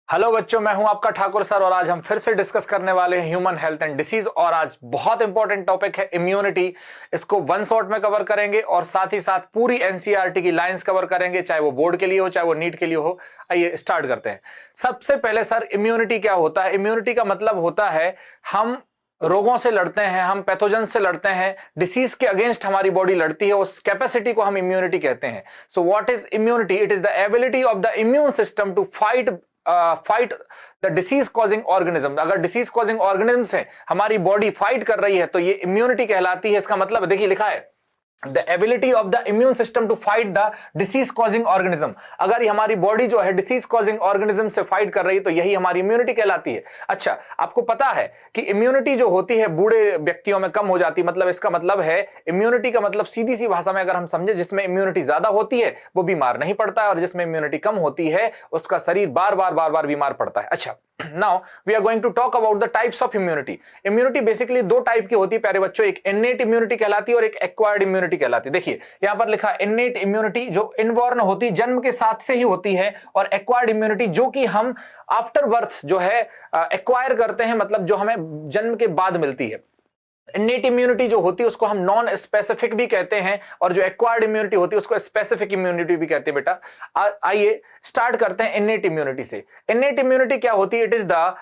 Hello बच्चों, मैं हूं आपका ठाकुर सर और आज हम फिर से डिस्कस करने वाले हैं ह्यूमन हेल्थ एंड डिसीज। और आज बहुत इंपॉर्टेंट टॉपिक है इम्यूनिटी। इसको वन शॉट में कवर करेंगे और साथ ही साथ पूरी एनसीईआरटी की लाइंस कवर करेंगे, चाहे वो बोर्ड के लिए हो चाहे वो नीट के लिए हो। आइए स्टार्ट करते हैं। सबसे पहले सर, इम्यूनिटी क्या होता है? इम्यूनिटी का मतलब होता है हम रोगों से लड़ते हैं, हम पैथोजन से लड़ते हैं, डिसीज के अगेंस्ट हमारी बॉडी लड़ती है, उस कैपेसिटी को हम इम्यूनिटी कहते हैं। So what is immunity? It is the ability of the immune system to fight the disease causing organism. अगर डिसीज कॉजिंग ऑर्गेनिज्म से हमारी बॉडी फाइट कर रही है तो ये इम्यूनिटी कहलाती है। इसका मतलब देखिए लिखा है the ability of the immune system to fight the disease causing organism. अगर ये हमारी बॉडी जो है डिसीज कॉजिंग ऑर्गेनिज्म से फाइट कर रही है तो यही हमारी इम्यूनिटी कहलाती है। अच्छा, आपको पता है कि इम्यूनिटी जो होती है बूढ़े व्यक्तियों में कम हो जाती है। मतलब इसका मतलब है इम्यूनिटी का मतलब सीधी सी भाषा में अगर हम समझे, जिसमें इम्यूनिटी ज्यादा होती है वो बीमार नहीं पड़ता है और जिसमें इम्यूनिटी कम होती है उसका शरीर बार बार बीमार पड़ता है। अच्छा, now we are going to talk about the types of immunity. Immunity basically दो टाइप की होती है प्यारे बच्चों, एक innate immunity कहलाती है और एक acquired immunity कहलाती है। देखिए यहां पर लिखा है innate immunity जो इनबॉर्न होती है, जन्म के साथ से ही होती है, और acquired immunity जो कि हम आफ्टर बर्थ जो है एक्वायर करते हैं, मतलब जो हमें जन्म के बाद मिलती है। इन्नेट इम्यूनिटी जो होती है उसको हम नॉन स्पेसिफिक भी कहते हैं और जो एक्वायर्ड इम्यूनिटी होती है उसको स्पेसिफिक इम्यूनिटी भी कहते हैं। बेटा आइए स्टार्ट करते हैं इन्नेट इम्यूनिटी से। इन्नेट इम्यूनिटी क्या होती है? It is the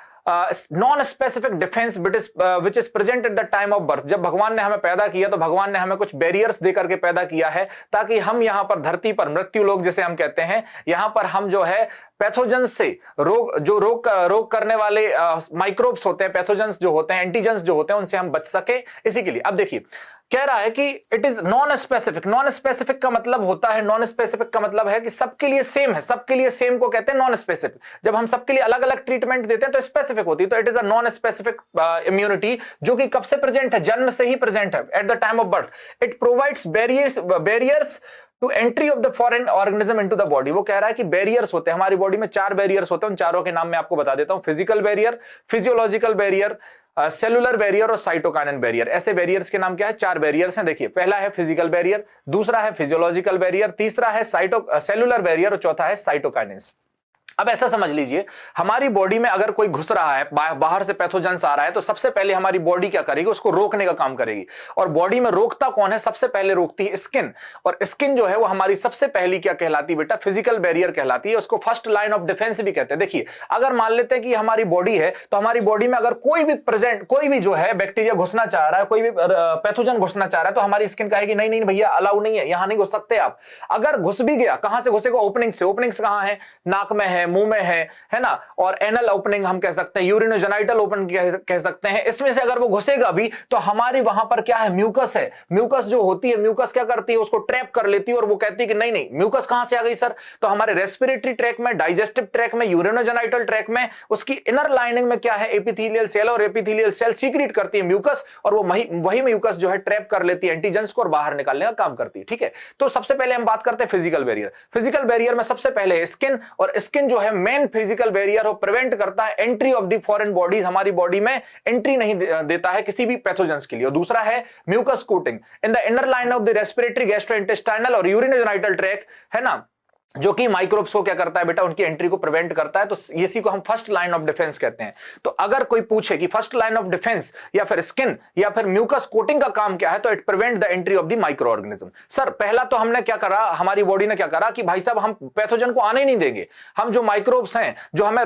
non specific defence which is present at the time of birth. जब भगवान ने हमें पैदा किया तो भगवान ने हमें कुछ बैरियर्स दे करके पैदा किया है ताकि हम यहां पर धरती पर मृत्यु लोग जिसे हम कहते हैं, यहां पर हम जो है पैथोजेंस से रोग करने वाले माइक्रोब्स होते हैं, पैथोजेंस जो होते हैं, एंटीजेंस जो होते हैं, उनसे हम बच सके। इसी के लिए अब देखिए कह रहा है कि it is non specific. Non specific का मतलब होता है, नॉन स्पेसिफिक का मतलब है कि सबके लिए सेम है, सबके लिए सेम को कहते हैं नॉन स्पेसिफिक। जब हम सबके लिए अलग अलग ट्रीटमेंट देते हैं तो स्पेसिफिक होती है। तो it is a non specific immunity जो कि कब से प्रेजेंट है? जन्म से ही प्रेजेंट है, at the time of birth. It provides barriers to entry of the foreign organism into the body. वो कह रहा है कि बैरियर्स होते हैं हमारी बॉडी में, 4 बैरियर्स होते हैं। उन चारों के नाम मैं आपको बता देता हूं। Physical barrier, physiological barrier, cellular barrier और साइटोकाइनिन बैरियर। ऐसे बैरियर्स के नाम क्या है? 4 बैरियर्स हैं। देखिए पहला है फिजिकल बैरियर, दूसरा है फिजियोलॉजिकल बैरियर, तीसरा है सेलुलर बैरियर और चौथा है साइटोकाइनिन्स। अब ऐसा समझ लीजिए हमारी बॉडी में अगर कोई घुस रहा है, बाहर से पैथोजेंस आ रहा है, तो सबसे पहले हमारी बॉडी क्या करेगी? उसको रोकने का काम करेगी। और बॉडी में रोकता कौन है? सबसे पहले रोकती है स्किन। और स्किन जो है वो हमारी सबसे पहली क्या कहलाती है बेटा? फिजिकल बैरियर कहलाती है। उसको फर्स्ट लाइन ऑफ डिफेंस भी कहते हैं। देखिए अगर मान लेते हैं कि हमारी बॉडी है तो हमारी बॉडी में अगर कोई भी जो है बैक्टीरिया घुसना चाह रहा है, कोई भी पैथोजन घुसना चाह रहा है, तो हमारी स्किन कहेगी नहीं नहीं भैया अलाउ नहीं है, यहां नहीं घुस सकते आप। अगर घुस भी गया, कहां से घुसेगा? ओपनिंग से। ओपनिंग्स कहां है? नाक में है, मुंह में है ना। और एनल ओपनिंग हम कह सकते हैं, यूरिनोजेनाइटल ओपनिंग कह सकते हैं। इसमें से अगर वो घुसेगा भी तो हमारी वहां पर क्या है? म्यूकस है। म्यूकस जो होती है, म्यूकस क्या करती है? उसको ट्रैप कर लेती है और वो कहती है कि नहीं नहीं, म्यूकस कहां से आ गई सर? तो हमारे रेस्पिरेटरी ट्रैक में, डाइजेस्टिव ट्रैक में, यूरिनोजेनाइटल ट्रैक में, उसकी इनर लाइनिंग में क्या है? Epithelial cell. और एपिथेलियल सेल सीक्रेट करती है म्यूकस, और वो वही म्यूकस जो है ट्रैप कर लेती है एंटीजेंस को और बाहर निकालने का काम करती है। ठीक है, तो सबसे पहले हम बात करते हैं फिजिकल बैरियर। फिजिकल बैरियर में सबसे पहले स्किन, और स्किन जो है मेन फिजिकल बैरियर, वो प्रिवेंट करता है entry of the foreign bodies. हमारी बॉडी में एंट्री नहीं देता है किसी भी पैथोजेंस के लिए। और दूसरा है mucus coating in the inner line of the respiratory, gastrointestinal और यूरिनोजेनाइटल ट्रैक, है ना, जो कि माइक्रोब्स को क्या करता है बेटा? उनकी एंट्री को प्रिवेंट करता है। तो इसी को हम फर्स्ट लाइन ऑफ डिफेंस कहते हैं। तो अगर कोई पूछे कि फर्स्ट लाइन ऑफ डिफेंस या फिर स्किन या फिर म्यूकस कोटिंग का काम क्या है, तो it prevent the entry of the micro organism. Sir पहला तो हमने क्या करा, हमारी बॉडी ने क्या करा कि भाई साहब हम पैथोजन को आने ही नहीं देंगे। हम जो माइक्रोब्स हैं, जो हमें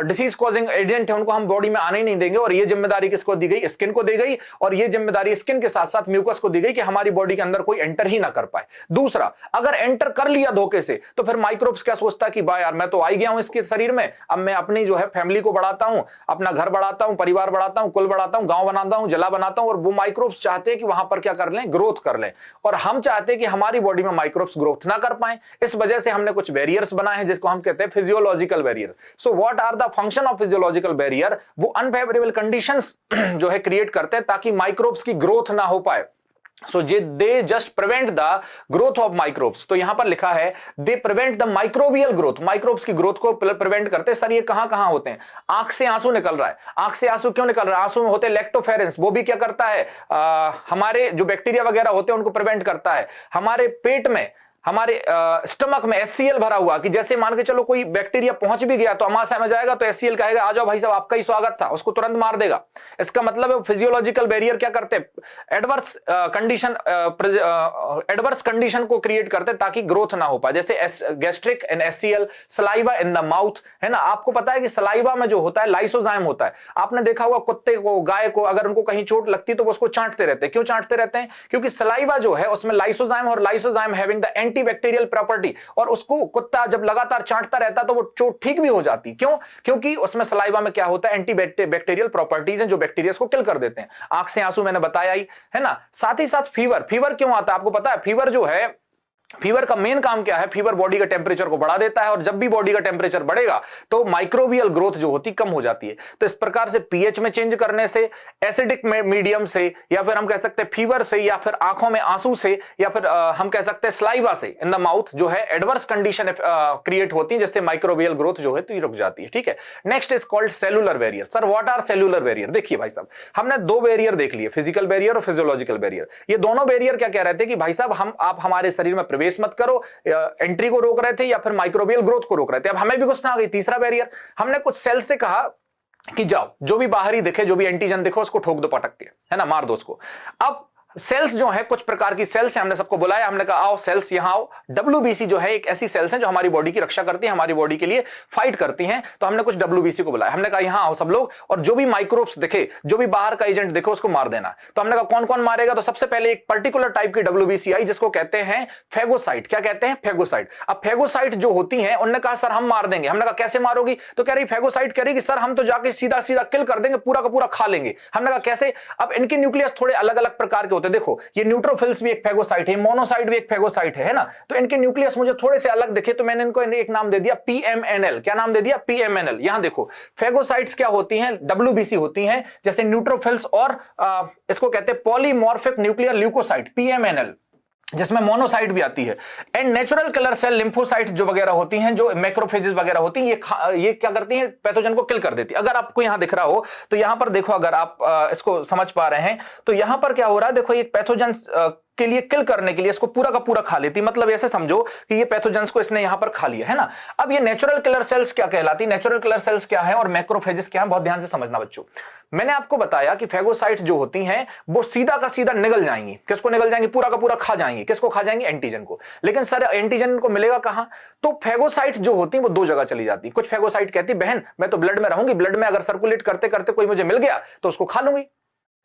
डिसीज कॉजिंग एजेंट है, उनको हम बॉडी में आने ही नहीं देंगे। और ये जिम्मेदारी किसको दी गई? स्किन को दी गई। और ये जिम्मेदारी स्किन के साथ साथ म्यूकस को दी गई कि हमारी बॉडी के अंदर कोई एंटर ही ना कर पाए। दूसरा, अगर एंटर कर लिया धोखे से तो फिर माइक्रोब्स क्या सोचता कि भाई यार मैं तो आ गया हूं इसके शरीर में, अब मैं अपनी जो है फैमिली को बढ़ाता हूं, अपना घर बढ़ाता हूं, परिवार बढ़ाता हूं, कुल बढ़ाता हूं, गांव बनाता हूं, जिला बनाता हूं। और वो माइक्रोब्स चाहते हैं कि वहां पर क्या कर लें? ग्रोथ कर लें। और हम चाहते हैं कि हमारी बॉडी में माइक्रोब्स ग्रोथ ना कर पाए। इस वजह से हमने कुछ बैरियर्स बनाए हैं जिसको हम कहते हैं physiological barrier. So what are the function of physiological barrier? वो अनफेवरेबल कंडीशंस जो है क्रिएट करते हैं ताकि माइक्रोब्स की ग्रोथ ना हो पाए। So they just prevent the growth of microbes। तो यहां पर लिखा है they prevent the microbial growth। Microbes की ग्रोथ को प्रिवेंट करते हैं। सर ये कहां कहां होते हैं? आंख से आंसू निकल रहा है। आंख से आंसू क्यों निकल रहा है? आंसू में होते हैं लैक्टोफेरेंस, वो भी क्या करता है? हमारे जो बैक्टीरिया वगैरह होते हैं उनको प्रिवेंट करता है। हमारे पेट में हमारे स्टमक में HCl भरा हुआ, कि जैसे मान के चलो कोई बैक्टीरिया पहुंच भी गया तो अमाशय में जाएगा तो HCl कहेगा आ जाओ भाई साहब आपका ही स्वागत था, उसको तुरंत मार देगा। इसका मतलब है फिजियोलॉजिकल बैरियर क्या करते हैं, एडवर्स कंडीशन को क्रिएट करते ताकि ग्रोथ ना हो पाए, जैसे gastric and HCl, saliva in the mouth, है ना। आपको पता है कि सलाइवा में जो होता है लाइसोजाइम होता है। आपने देखा होगा कुत्ते को, गाय को अगर उनको कहीं चोट लगती है तो वो उसको चाटते रहते हैं। क्यों चाटते रहते हैं? क्योंकि सलाइवा जो है उसमें लाइसोजाइम, और lysozyme having the antibacterial property, और उसको कुत्ता जब लगातार चाटता रहता तो वो चोट ठीक भी हो जाती। क्यों? क्योंकि उसमें सलाइवा में क्या होता है, एंटीबैक्टीरियल प्रॉपर्टीज हैं जो बैक्टीरिया को किल कर देते हैं। आंख से आंसू मैंने बताया ही है ना। साथ ही साथ फीवर क्यों आता है आपको पता है? फीवर जो है, फीवर का मेन काम क्या है? फीवर बॉडी का टेम्परेचर को बढ़ा देता है, और जब भी बॉडी का टेम्परेचर बढ़ेगा तो माइक्रोबियल ग्रोथ जो होती कम हो जाती है। तो इस प्रकार से पीएच में चेंज करने से, एसिडिक मीडियम से, या फिर हम कह सकते हैं फीवर से, या फिर आंखों में आंसू से, या फिर हम कह सकते हैं स्लाइवा से इन द माउथ जो है एडवर्स कंडीशन क्रिएट होती है, जिससे माइक्रोबियल ग्रोथ जो है तो रुक जाती है। ठीक है। Next is called cellular barrier. Sir what are cellular barrier? देखिए भाई साहब, हमने दो बैरियर देख लिए, फिजिकल बैरियर और फिजियोलॉजिकल बैरियर। ये दोनों बैरियर क्या कह रहे थे कि भाई साहब आप हमारे शरीर में प्रवेश मत करो, एंट्री को रोक रहे थे, या फिर माइक्रोबियल ग्रोथ को रोक रहे थे। अब हमें भी गुस्सा आ गई, तीसरा बैरियर। हमने कुछ सेल से कहा कि जाओ जो भी बाहरी दिखे, जो भी एंटीजन दिखे उसको ठोक दो पटक के, है ना, मार दो उसको। अब सेल्स जो है, कुछ प्रकार की सेल्स हैं, हमने सबको बुलाया, हमने कहा आओ सेल्स यहां आओ। WBC जो है एक ऐसी सेल्स हैं जो हमारी बॉडी की रक्षा करती हैं, हमारी बॉडी के लिए फाइट करती हैं। तो हमने कुछ WBC को बुलाया, हमने कहा यहां आओ सब लोग, और जो भी माइक्रोब्स दिखे, जो भी बाहर का एजेंट दिखे उसको मार देना। तो हमने कहा कौन कौन मारेगा? तो सबसे पहले एक पर्टिकुलर टाइप की WBC आई जिसको कहते हैं फेगोसाइट। क्या कहते हैं? फेगोसाइट। अब फेगोसाइट जो होती है, उन्होंने कहा सर हम मार देंगे। हमने कहा कैसे मारोगी? तो कह रही फेगोसाइट कह रही कि सर हम तो जाके सीधा सीधा किल कर देंगे, पूरा का पूरा खा लेंगे। हमने कहा कैसे? अब इनके न्यूक्लियस थोड़े अलग अलग प्रकार के होते हैं। देखो ये न्यूट्रोफिल्स भी एक फेगोसाइट है, मोनोसाइट भी एक फेगोसाइट है ना। तो इनके न्यूक्लियस मुझे थोड़े से अलग दिखे तो मैंने इनको एक नाम दे दिया PMNL। क्या नाम दे दिया? PMNL। यहां देखो फेगोसाइट्स क्या होती हैं? WBC होती हैं, जैसे न्यूट्रोफिल्स, और इसको कहते हैं पॉलीमॉर्फिक न्यूक्लियर ल्यूकोसाइट PMNL, जिसमें मोनोसाइट भी आती है। And natural killer cell lymphocytes जो वगैरह होती हैं, जो मैक्रोफेजेस वगैरह होती हैं, ये क्या करती हैं? पैथोजन को किल कर देती है। अगर आपको यहां दिख रहा हो तो यहां पर देखो, अगर आप इसको समझ पा रहे हैं तो यहां पर क्या हो रहा है, देखो ये पैथोजन के लिए किल करने के लिए इसको पूरा का पूरा खा लेती, मतलब ऐसे समझो कि ये पैथोजेंस को इसने यहां पर खा लिया, है ना। अब ये नेचुरल किलर सेल्स क्या कहलाती? नेचुरल किलर सेल्स क्या है और मैक्रोफेजेस क्या है? बहुत ध्यान से समझना बच्चों। मैंने आपको बताया कि फेगोसाइट्स जो होती हैं वो सीधा का सीधा निगल जाएंगी। किसको निगल जाएंगी? पूरा का पूरा खा जाएंगी। किसको खा जाएंगी? एंटीजन को। लेकिन सर एंटीजन को मिलेगा कहां? तो फेगोसाइट्स जो होती हैं वो दो जगह चली जाती। कुछ फेगोसाइट कहती बहन मैं तो ब्लड में रहूंगी, ब्लड में अगर सर्कुलेट करते करते कोई मुझे मिल गया तो उसको खा लूंगी।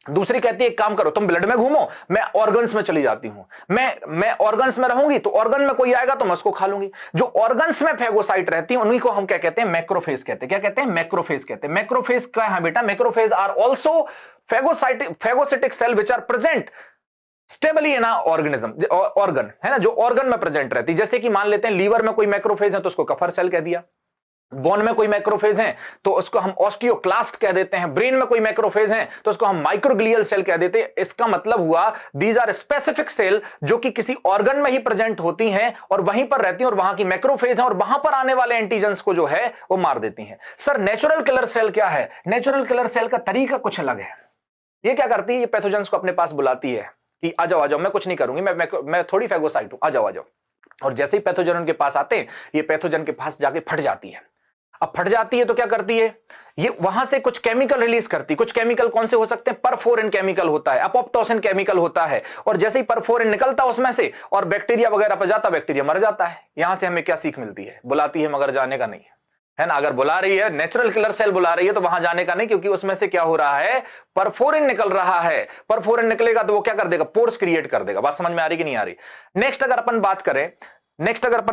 दूसरी कहती है एक काम करो तुम ब्लड में घूमो, मैं ऑर्गन्स में चली जाती हूं, मैं ऑर्गन्स में रहूंगी तो ऑर्गन में कोई आएगा तो मैं उसको खा लूंगी। जो ऑर्गन्स में फेगोसाइट रहती है उन्हीं को हम क्या कहते हैं? मैक्रोफेज कहते हैं। क्या कहते हैं? मैक्रोफेज कहते हैं। मैक्रोफेज क्या है बेटा? Macrophage are also phagocytic cell which are present stably in organism, organ, है ना, जो ऑर्गन में प्रेजेंट रहती है। जैसे कि मान लेते हैं लीवर में कोई मैक्रोफेज है तो उसको कफर सेल कह दिया, बोन में कोई मैक्रोफेज हैं तो उसको हम ऑस्टियोक्लास्ट कह देते हैं, ब्रेन में कोई मैक्रोफेज हैं तो उसको हम माइक्रोग्लियल सेल कह देते हैं। इसका मतलब हुआ दीज आर स्पेसिफिक सेल जो कि किसी ऑर्गन में ही प्रेजेंट होती हैं और वहीं पर रहती हैं और वहां की मैक्रोफेज हैं और वहां पर आने वाले एंटीजेंस को जो है वो मार देती हैं। सर नेचुरल किलर सेल क्या है? नेचुरल किलर सेल का तरीका कुछ अलग है। ये क्या करती है? ये पैथोजेंस को अपने पास बुलाती है कि आ जाओ मैं कुछ नहीं करूंगी, मैं थोड़ी फेगोसाइट हूं, आ जाओ। और जैसे ही पैथोजन उनके पास आते हैं ये पैथोजन के पास जाके फट जाती है। अब फट जाती है तो क्या करती है? ये वहां से कुछ केमिकल रिलीज करती। कुछ केमिकल कौन से हो सकते हैं? परफोरिन केमिकल होता है, अपोप्टोसिन केमिकल होता है, और जैसे ही परफोरिन निकलता है उसमें से और बैक्टीरिया वगैरह पर जाता, बैक्टीरिया मर जाता है। यहां से हमें क्या सीख मिलती है? बुलाती है मगर जाने का नहीं, है ना। अगर बुला रही है, नेचुरल किलर सेल बुला रही है तो वहां जाने का नहीं, क्योंकि उसमें से क्या हो रहा है? परफोरिन निकल रहा है। परफोरिन निकलेगा तो वो क्या कर देगा? पोर्स क्रिएट कर देगा। बात समझ में आ रही कि नहीं आ रही? नेक्स्ट अगर अपन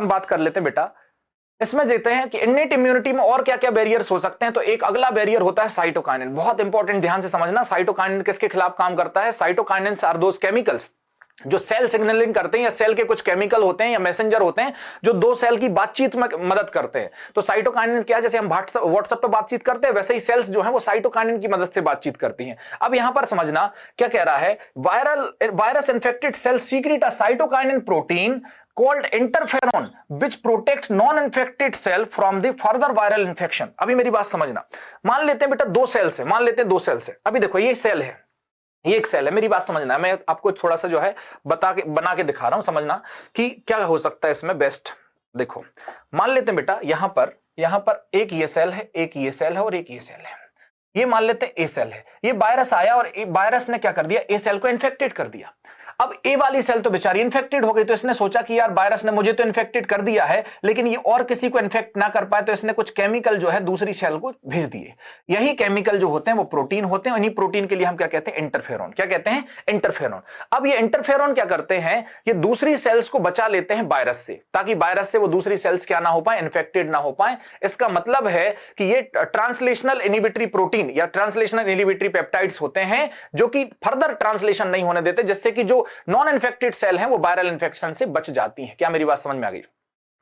बात कर लेते हैं बेटा, इसमें देते हैं कि इन्नेट इम्यूनिटी में और क्या क्या बैरियर्स हो सकते हैं। तो एक अगला बैरियर होता है साइटोकाइनिन। बहुत इंपॉर्टेंट, ध्यान से समझना। साइटोकाइनिन किसके खिलाफ काम करता है? साइटोकाइनिन्स आर दोस केमिकल्स जो सेल सिग्नलिंग करते हैं, या सेल के कुछ केमिकल होते हैं या मैसेंजर होते हैं जो दो सेल की बातचीत में मदद करते हैं। तो साइटोकाइनिन क्या है? जैसे हम व्हाट्सएप पर बातचीत करते हैं वैसे ही सेल्स जो है वो साइटोकाइनिन की मदद से बातचीत करती हैं। अब यहां पर समझना क्या कह रहा है? Virus infected cell secrete a cytokinin protein called interferon which protects non-infected cell from the further viral infection। अभी मेरी बात समझना। मान लेते हैं बेटा दो सेल्स है, अभी देखो ये सेल है, ये एक सेल है, मेरी बात समझना है, मैं आपको थोड़ा सा जो है बना के दिखा रहा हूं, समझना कि क्या हो सकता है इसमें बेस्ट। देखो, मान लेते हैं बेटा यहां पर एक ये सेल है, एक ये सेल है और एक ये सेल है। ये मान लेते हैं ए सेल है, ये वायरस आया और वायरस ने क्या कर दिया, ए सेल को इन्फेक्टेड कर दिया। अब ए वाली सेल तो बेचारी इन्फेक्टेड हो गई, तो इसने सोचा कि यार वायरस ने मुझे तो इन्फेक्टेड कर दिया है, लेकिन ये और किसी को इन्फेक्ट ना कर पाए, तो इसने कुछ केमिकल जो है दूसरी सेल को भेज दिए। यही केमिकल जो होते हैं वो प्रोटीन होते हैं, इन्हीं प्रोटीन के लिए हम क्या कहते हैं, इंटरफेरॉन। क्या कहते हैं, इंटरफेरॉन। अब ये इंटरफेरॉन क्या करते हैं, ये दूसरी सेल्स को बचा लेते हैं वायरस से, ताकि वायरस से वो दूसरी सेल्स क्या ना हो पाए, इन्फेक्टेड ना हो पाए। इसका मतलब है कि ये ट्रांसलेशनल इनहिबिटरी प्रोटीन या ट्रांसलेशनल इनहिबिटरी पेप्टाइड्स होते हैं, जो कि फर्दर ट्रांसलेशन नहीं होने देते, जिससे कि जो नॉन इन्फेक्टेड सेल है वो वायरल इन्फेक्शन से बच जाती है। क्या मेरी बात समझ में आ गई?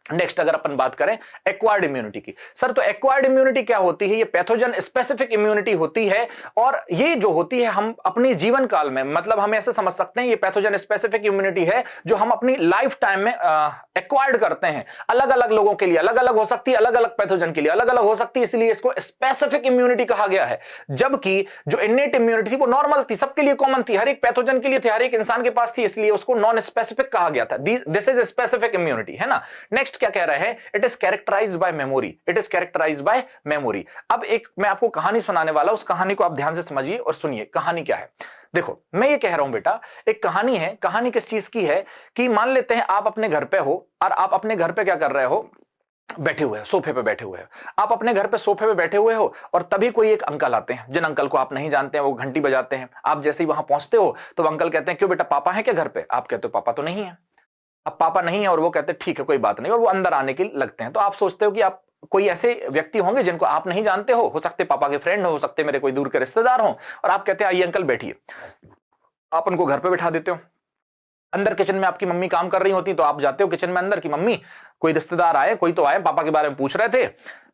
नेक्स्ट अगर अपन बात करें एक्वायर्ड इम्यूनिटी की, सर तो एक्वायर्ड इम्यूनिटी क्या होती है? ये पैथोजन स्पेसिफिक इम्यूनिटी होती है, और ये जो होती है हम अपनी जीवन काल में, मतलब हम ऐसे समझ सकते हैं ये पैथोजन स्पेसिफिक इम्यूनिटी है जो हम अपनी लाइफ टाइम में एक्वायर्ड करते हैं। अलग अलग लोगों के लिए अलग अलग हो सकती है, अलग अलग पैथोजन के लिए अलग अलग हो सकती है, इसलिए इसको स्पेसिफिक इम्यूनिटी कहा गया है। जबकि जो इनेट इम्यूनिटी थी वो नॉर्मल थी, सबके लिए कॉमन थी, हर एक पैथोजन के लिए थी, हर एक इंसान के पास थी, इसलिए उसको नॉन स्पेसिफिक कहा गया था। दिस इज स्पेसिफिक इम्यूनिटी, है ना। नेक्स्ट क्या कह रहे हैं, it is characterised by memory, it is characterised by memory. अब एक मैं आपको कहानी सुनाने वाला, उस कहानी को आप ध्यान से समझिए और सुनिए। कहानी क्या है, देखो मैं ये कह रहा हूं बेटा, एक कहानी है। कहानी किस चीज की है कि मान लेते हैं आप अपने घर पे हो, और आप अपने घर पे क्या कर रहे हो, बैठे हुए हो, सोफे पे बैठे हुए हो। आप अपने घर पे सोफे पे बैठे हुए हो और तभी कोई एक अंकल आते हैं, जिन अंकल को आप नहीं जानते हैं, वो घंटी बजाते हैं। आप जैसे ही वहां पहुंचते हो तो वो अंकल कहते हैं, क्यों बेटा पापा है क्या घर पे? आप कहते हो पापा तो नहीं है। अब पापा नहीं है और वो कहते हैं ठीक है कोई बात नहीं, और वो अंदर आने के लगते हैं। तो आप सोचते हो कि आप कोई ऐसे व्यक्ति होंगे जिनको आप नहीं जानते हो सकते पापा के फ्रेंड हो सकते मेरे कोई दूर के रिश्तेदार हो, और आप कहते हैं आइए अंकल बैठिए। आप उनको घर पे बैठा देते हो। अंदर किचन में आपकी मम्मी काम कर रही होती, तो आप जाते हो किचन में अंदर की मम्मी कोई रिश्तेदार आए, कोई तो आए, पापा के बारे में पूछ रहे थे,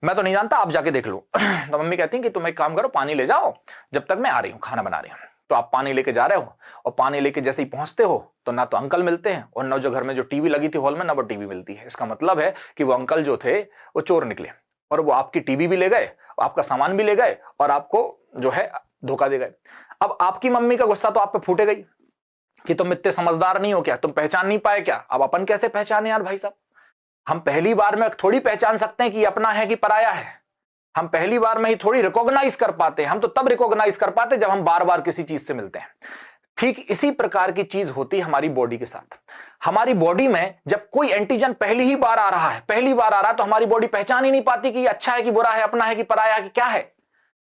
मैं तो नहीं जानता, आप जाके देख लो। तो मम्मी कहती है कि तुम एक काम करो, पानी ले जाओ, जब तक मैं आ रही हूँ, खाना बना रही हूँ। तो आप पानी लेके जा रहे हो, और पानी लेके जैसे ही पहुंचते हो तो ना तो अंकल मिलते हैं, और ना जो घर में जो टीवी लगी थी हॉल में, ना वो टीवी मिलती है। इसका मतलब है कि वो अंकल जो थे वो चोर निकले, और वो आपकी टीवी भी ले गए, आपका सामान भी ले गए, और आपको जो है धोखा दे गए। अब आपकी मम्मी का गुस्सा तो आप पे फूटेगा ही कि तुम इतने समझदार नहीं हो क्या, तुम पहचान नहीं पाए क्या? अब अपन कैसे पहचाने यार भाई साहब, हम पहली बार में थोड़ी पहचान सकते हैं कि अपना है कि पराया है। हम पहली बार में ही थोड़ी रिकॉग्नाइज कर पाते हैं, हम तो तब रिकॉग्नाइज कर पाते जब हम बार बार किसी चीज से मिलते हैं। ठीक इसी प्रकार की चीज होती है हमारी बॉडी के साथ। हमारी बॉडी में जब कोई एंटीजन पहली ही बार आ रहा है, पहली बार आ रहा है, तो हमारी बॉडी पहचान ही नहीं पाती कि अच्छा है कि बुरा है, अपना है कि पराया है कि क्या है।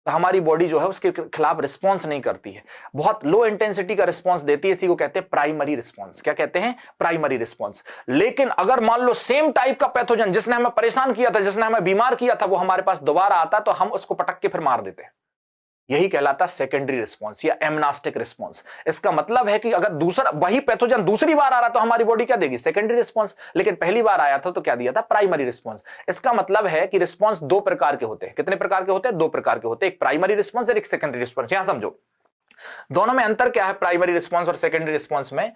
तो हमारी बॉडी जो है उसके खिलाफ रिस्पॉन्स नहीं करती है, बहुत लो इंटेंसिटी का रिस्पॉन्स देती है। इसी को कहते हैं प्राइमरी रिस्पॉन्स। क्या कहते हैं? Primary response. लेकिन अगर मान लो सेम टाइप का पैथोजन जिसने हमें परेशान किया था, जिसने हमें बीमार किया था, वो हमारे पास दोबारा आता, तो हम उसको पटक के फिर मार देते हैं। यही कहलाता सेकेंडरी रिस्पॉन्स या एमनास्टिक रिस्पॉन्स। इसका मतलब है कि अगर दूसरा वही पैथोजन दूसरी बार आ रहा तो हमारी बॉडी क्या देगी? Secondary response. लेकिन पहली बार आया था तो क्या दिया था? Primary response. इसका मतलब है कि रिस्पॉन्स दो प्रकार के होते हैं। कितने प्रकार के होते हैं? दो प्रकार के होते हैं, एक प्राइमरी रिस्पॉन्स और एक सेकेंडरी रिस्पॉन्स। यहां समझो दोनों में अंतर क्या है, प्राइमरी रिस्पॉन्स और सेकेंडरी रिस्पॉन्स में।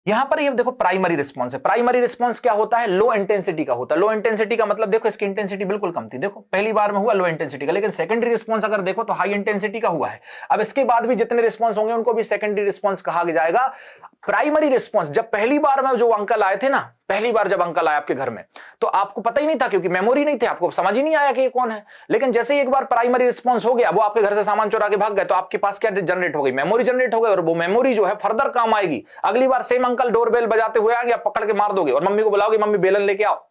यहां पर ये देखो प्राइमरी रिस्पॉन्स है। प्राइमरी रिस्पॉन्स क्या होता है? लो इंटेंसिटी का होता है। लो इंटेंसिटी का मतलब देखो इसकी इंटेंसिटी बिल्कुल कम थी, देखो पहली बार में हुआ लो इंटेंसिटी का। लेकिन सेकेंडरी रिस्पॉन्स अगर देखो तो हाई इंटेंसिटी का हुआ है। अब इसके बाद भी जितने रिस्पॉन्स होंगे उनको भी सेकेंडरी रिस्पॉन्स कहा जाएगा। प्राइमरी रिस्पॉन्स जब पहली बार में जो अंकल आए थे ना, पहली बार जब अंकल आए आपके घर में, तो आपको पता ही नहीं था, क्योंकि मेमोरी नहीं थी, आपको समझ ही नहीं आया कि ये कौन है। लेकिन जैसे ही एक बार प्राइमरी रिस्पॉन्स हो गया, वो आपके घर से सामान चुरा के भाग गए, तो आपके पास क्या जनरेट हो गई? मेमोरी जनरेट हो गई। और वो मेमोरी जो है फर्दर काम आएगी। अगली बार सेम अंकल डोरबेल बजाते हुए आएंगे, आप पकड़ के मार दोगे और मम्मी को बुलाओगे, मम्मी बेलन लेके आओ।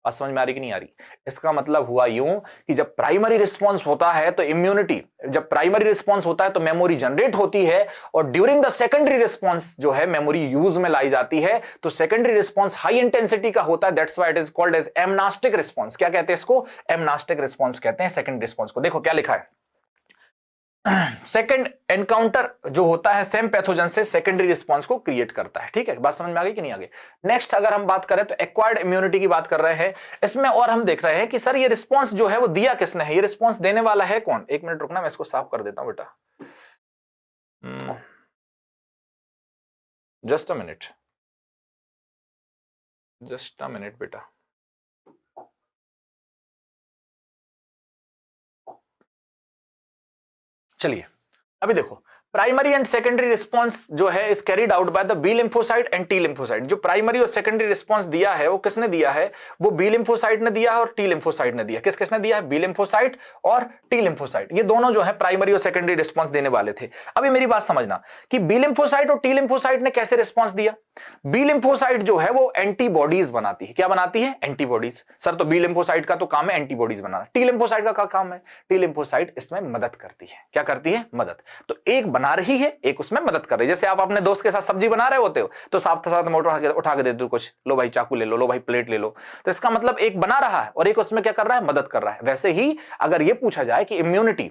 बात समझ में आ रही कि नहीं आ रही? इसका मतलब हुआ यूं कि जब प्राइमरी रिस्पांस होता है तो इम्यूनिटी, जब प्राइमरी रिस्पांस होता है तो मेमोरी जनरेट होती है, और ड्यूरिंग द सेकेंडरी रिस्पांस जो है मेमोरी यूज में लाई जाती है। तो सेकेंडरी रिस्पांस हाई इंटेंसिटी का होता है, that's why it is called as amnestic response. क्या कहते हैं इसको? एमनास्टिक रिस्पांस कहते हैं सेकेंडरी रिस्पांस को। देखो क्या लिखा है, सेकेंड एनकाउंटर जो होता है सेम पैथोजन से सेकेंडरी रिस्पांस को क्रिएट करता है। ठीक है, बात समझ में आ गई कि नहीं आ गई? नेक्स्ट अगर हम बात करें तो एक्वायर्ड इम्यूनिटी की बात कर रहे हैं इसमें, और हम देख रहे हैं कि सर ये रिस्पांस जो है वो दिया किसने है, ये रिस्पांस देने वाला है कौन? एक मिनट रुकना, मैं इसको साफ कर देता हूं बेटा, just a minute, just a minute बेटा। चलिए अभी देखो प्राइमरी एंड सेकेंडरी रिस्पॉन्स जो है is carried out by the B lymphocyte and T lymphocyte. जो प्राइमरी और सेकेंडरी रिस्पॉन्स दिया है वो किसने दिया है? वो बी लिम्फोसाइट ने दिया है और टी लिम्फोसाइट ने दिया। किसने दिया है? बी लिम्फोसाइट और टी लिम्फोसाइट, ये दोनों जो है प्राइमरी और सेकेंडरी रिस्पॉन्स देने वाले थे। अभी मेरी बात समझना कि बी लिम्फोसाइट और टी लिम्फोसाइट ने कैसे रिस्पॉन्स दिया। बी लिम्फोसाइट जो है वो एंटीबॉडीज बनाती है। क्या बनाती है? एंटीबॉडीज। सर तो बी लिम्फोसाइट का तो काम है एंटीबॉडीज बनाना, टी लिम्फोसाइट का क्या काम है? टी लिम्फोसाइट इसमें मदद करती है। क्या करती है? मदद। तो एक बना रही है, एक उसमें मदद कर रही है। जैसे आप अपने दोस्त के साथ सब्जी बना रहे होते हो तो साथ साथ में उठा के देते हो कुछ, लो भाई चाकू ले लो भाई प्लेट ले लो। तो इसका मतलब एक बना रहा है और एक उसमें क्या कर रहा है? मदद कर रहा है। वैसे ही अगर यह पूछा जाए कि इम्यूनिटी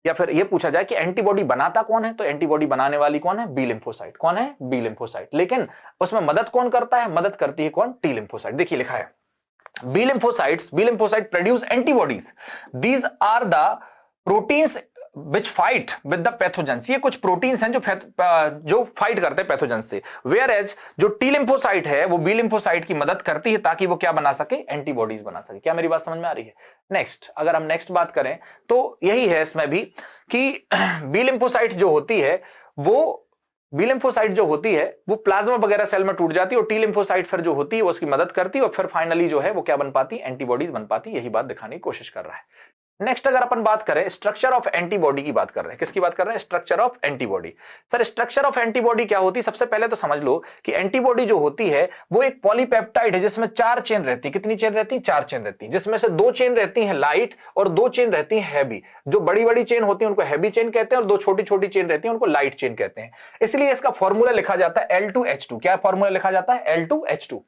या फिर यह पूछा जाए कि एंटीबॉडी बनाता कौन है, तो एंटीबॉडी बनाने वाली कौन है? B lymphocyte. कौन है? B lymphocyte. लेकिन उसमें मदद कौन करता है? मदद करती है कौन? T lymphocyte. देखिए लिखा है B lymphocyte produce antibodies. These are the proteins which fight with the pathogens. ये कुछ प्रोटीन्स हैं जो फाइट करते हैं पैथोजेंस से। Whereas जो टी लिम्फोसाइट है वो बी लिम्फोसाइट की मदद करती है ताकि वो क्या बना सके? एंटीबॉडीज बना सके। क्या मेरी बात समझ में आ रही है? नेक्स्ट, अगर हम नेक्स्ट बात करें तो यही है इसमें भी कि बी लिम्फोसाइट जो होती है वो बी लिम्फोसाइट जो होती है वो प्लाज्मा वगैरह सेल में टूट जाती है और टी लिम्फोसाइट फिर जो होती है वो उसकी मदद करती है और फिर फाइनली जो है वो क्या बन पाती? एंटीबॉडीज बन पाती। यही बात दिखाने की कोशिश कर रहा है। नेक्स्ट अगर अपन बात करें स्ट्रक्चर ऑफ एंटीबॉडी की बात कर रहे हैं। किसकी बात कर रहे हैं? Structure of antibody. Sir structure of antibody क्या होती है? सबसे पहले तो समझ लो कि एंटीबॉडी जो होती है वो एक पॉलीपेप्टाइड है जिसमें 4 चेन रहती है। कितनी चेन रहती है? 4 चेन रहती है, जिसमें से 2 चेन रहती है लाइट और 2 चेन रहती है हैवी। जो बड़ी बड़ी चेन होती है उनको हैवी चेन कहते हैं और 2 छोटी छोटी चेन रहती है उनको लाइट चेन कहते हैं। इसलिए इसका फॉर्मूला लिखा जाता है L2H2। क्या फॉर्मूला लिखा जाता है? L2H2।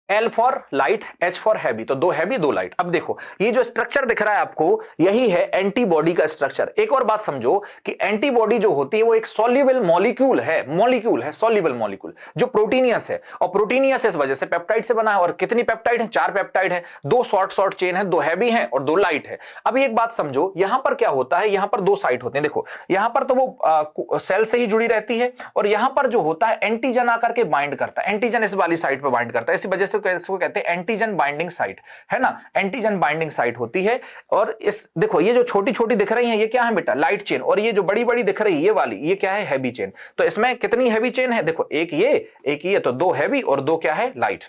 L for light, H for heavy. तो 2 हैवी 2 लाइट। अब देखो ये जो स्ट्रक्चर दिख रहा है आपको यही है एंटीबॉडी का स्ट्रक्चर। एक और बात समझो कि एंटीबॉडी जो होती है वो एक सॉल्युबल मॉलिक्यूल है सॉल्युबल मॉलिक्यूल जो प्रोटीनियस है और प्रोटीनियस इस वजह से पेप्टाइड से बना है। और कितनी पेप्टाइड है? 4 पेप्टाइड है, 2 शॉर्ट चेन है, 2 हैवी है और 2 लाइट है। अब एक बात समझो यहां पर क्या होता है, यहां पर 2 साइट होते हैं। देखो यहां पर तो वो सेल से ही जुड़ी रहती है और यहां पर जो होता है एंटीजन आकर के बाइंड करता है। एंटीजन इस वाली साइट पर बाइंड करता है, इसी वजह से इसको कहते हैं एंटीजन बाइंडिंग साइट, है ना। एंटीजन बाइंडिंग साइट होती है। और इस देखो ये जो छोटी छोटी दिख रही हैं ये क्या है बेटा? Light chain. और ये जो बड़ी बड़ी दिख रही है ये वाली ये क्या है? Heavy chain. तो इसमें कितनी हैवी चेन है? देखो एक ये तो 2 हैवी और 2 क्या है? लाइट।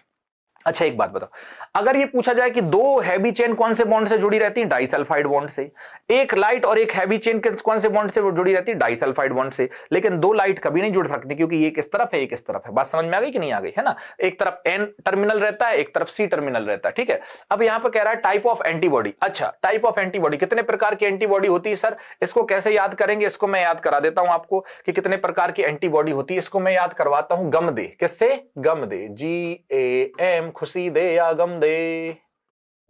अच्छा एक बात बताओ, अगर ये पूछा जाए कि 2 हैवी चेन कौन से बॉन्ड से जुड़ी रहती है? डाइसल्फाइड बॉन्ड से। एक लाइट और एक हैवी चेन कौन से बॉन्ड से जुड़ी रहती है? डाइसल्फाइड बॉन्ड से। लेकिन 2 लाइट कभी नहीं जुड़ सकती क्योंकि ये किस तरफ है, ये किस तरफ है। बात समझ में आ गई कि नहीं आ गई? है ना। एक तरफ N टर्मिनल रहता है, एक तरफ C टर्मिनल रहता है। ठीक है। अब यहां पर कह रहा है टाइप ऑफ एंटीबॉडी। अच्छा टाइप ऑफ एंटीबॉडी, कितने प्रकार की एंटीबॉडी होती है सर? इसको कैसे याद करेंगे? इसको मैं याद करा देता हूं आपको कि कितने प्रकार की एंटीबॉडी होती है। इसको मैं याद करवाता हूं गम दे। किससे? गम दे। GAM खुशी दे या गम दे,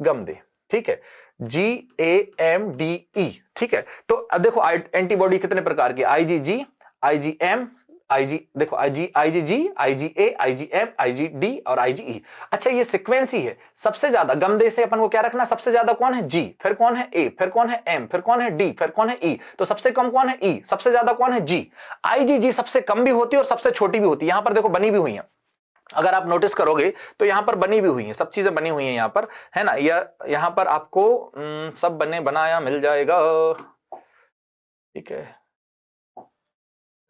गम दे। ठीक है। GAMDE। ठीक है। तो अब देखो एंटीबॉडी कितने प्रकार की? IgG, IgM, देखो IgG, IgA, IgM, IgD और IgE। अच्छा ये सीक्वेंस ही है। सबसे ज्यादा गमदे से अपन को क्या रखना? सबसे ज्यादा कौन है? G, फिर कौन है A, फिर कौन है M, फिर कौन है D, फिर कौन है E। तो सबसे कम कौन है? E। सबसे ज्यादा कौन है? G। IgG सबसे कम भी होती है और सबसे छोटी भी होती है। यहां पर देखो बनी भी हुई है, अगर आप नोटिस करोगे तो यहां पर बनी भी हुई है, सब चीजें बनी हुई हैं यहां पर, है ना। यहां पर आपको सब बने बनाया मिल जाएगा। ठीक है।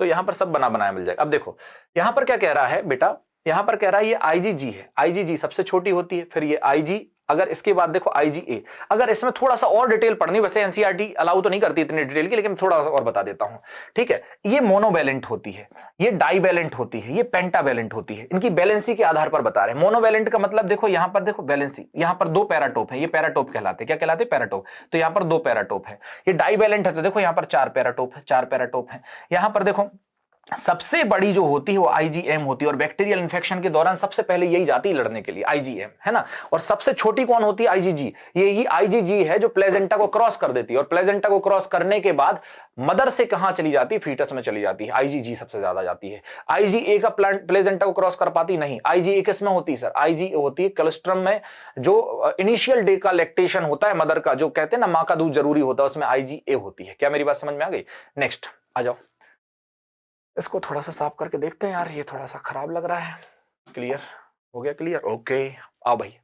तो यहां पर सब बना बनाया मिल जाएगा। अब देखो यहां पर क्या कह रहा है बेटा? यहां पर कह रहा है ये IgG है। IgG सबसे छोटी होती है, फिर ये IG, अगर इसके बाद देखो IgA। अगर इसमें थोड़ा सा और डिटेल पढ़नी, वैसे एनसीईआरटी अलाउ तो नहीं करती इतनी डिटेल की, लेकिन थोड़ा और बता देता हूं। ठीक है। ये मोनोवैलेंट होती है, ये डाइवैलेंट होती है, ये पेंटावैलेंट होती है। इनकी बैलेंसी के आधार पर बता रहे हैं। मोनोवैलेंट का मतलब देखो यहां पर देखो बैलेंसी, यहां पर 2 पैराटोप है, ये पैराटोप कहलाते हैं। क्या कहलाते हैं? पैराटोप। तो यहां पर 2 पैराटोप है। ये डाइवैलेंट है तो देखो यहां पर 4 पैराटोप है, 4 पैराटोप है। यहां पर देखो सबसे बड़ी जो होती है वो IgM होती है और बैक्टीरियल इंफेक्शन के दौरान सबसे पहले यही जाती है लड़ने के लिए, IgM, है ना। और सबसे छोटी कौन होती है? IgG। यही IgG है जो प्लेजेंटा को क्रॉस कर देती है और प्लेजेंटा को क्रॉस करने के बाद मदर से कहां चली जाती है? फीटस में चली जाती है। IgG सबसे ज्यादा जाती है। IgA का प्लेजेंटा को क्रॉस कर पाती नहीं। IgA किसमें होती है सर? IgA होती है कोलोस्ट्रम में, जो इनिशियल डे का लैक्टेशन होता है मदर का, जो कहते हैं ना मां का दूध जरूरी होता है, उसमें IgA होती है। क्या मेरी बात समझ में आ गई? नेक्स्ट आ जाओ, इसको थोड़ा सा साफ करके देखते हैं यार, ये थोड़ा सा खराब लग रहा है। क्लियर हो गया? Clear, okay. आओ भाई,